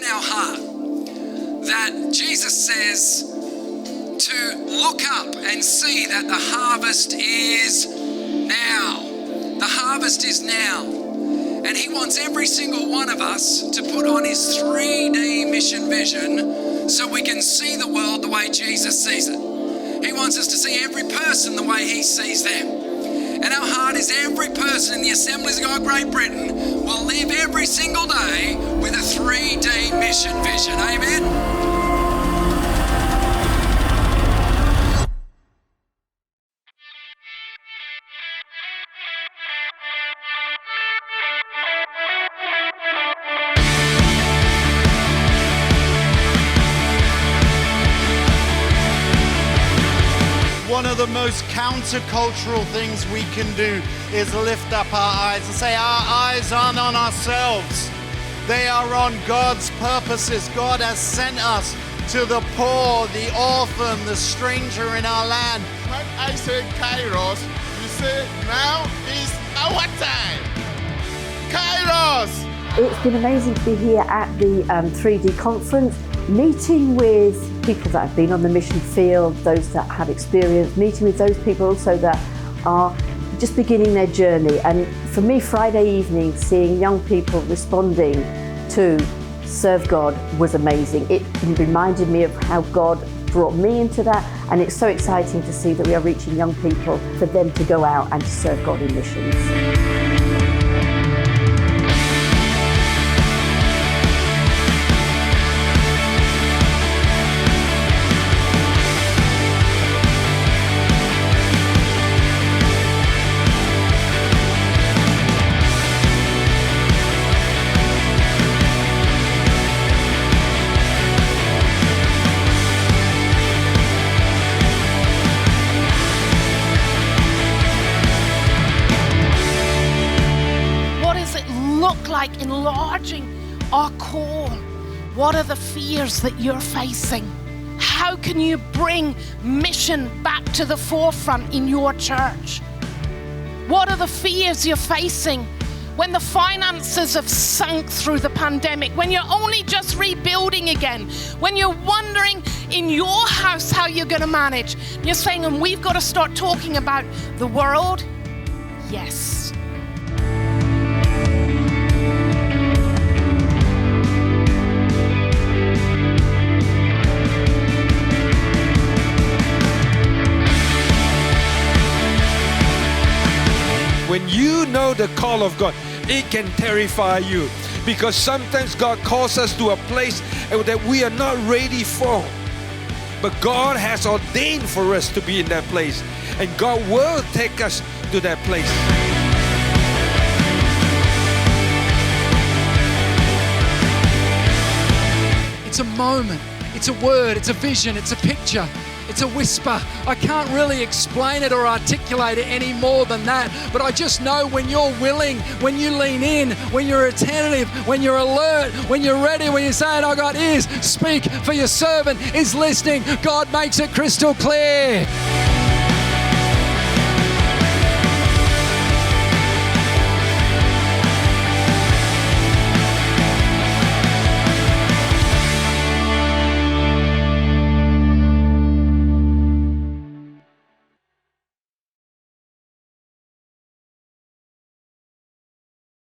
in our heart that Jesus says to look up and see that the harvest is now. The harvest is now. And he wants every single one of us to put on his 3D mission vision so we can see the world the way Jesus sees it. He wants us to see every person the way he sees them. And our heart is every person in the Assemblies of God Great Britain will live every single day with a 3D mission vision. Amen? One of the most countercultural things we can do is lift up our eyes and say our eyes aren't on ourselves. They are on God's purposes. God has sent us to the poor, the orphan, the stranger in our land. When I say Kairos, you say now is our time. Kairos! It's been amazing to be here at the 3D conference, meeting with people that have been on the mission field, those that have experience, meeting with those people also that are just beginning their journey. And for me, Friday evening, seeing young people responding to serve God was amazing. It reminded me of how God brought me into that, and it's so exciting to see that we are reaching young people for them to go out and to serve God in missions. Like enlarging our call. What are the fears that you're facing? How can you bring mission back to the forefront in your church? What are the fears you're facing when the finances have sunk through the pandemic, when you're only just rebuilding again, when you're wondering in your house how you're going to manage? You're saying, and we've got to start talking about the world? Yes. When you know the call of God, it can terrify you, because sometimes God calls us to a place that we are not ready for. But God has ordained for us to be in that place, and God will take us to that place. It's a moment, it's a word, it's a vision, it's a picture. It's a whisper. I can't really explain it or articulate it any more than that. But I just know when you're willing, when you lean in, when you're attentive, when you're alert, when you're ready, when you're saying, I got ears, speak, for your servant is listening. God makes it crystal clear.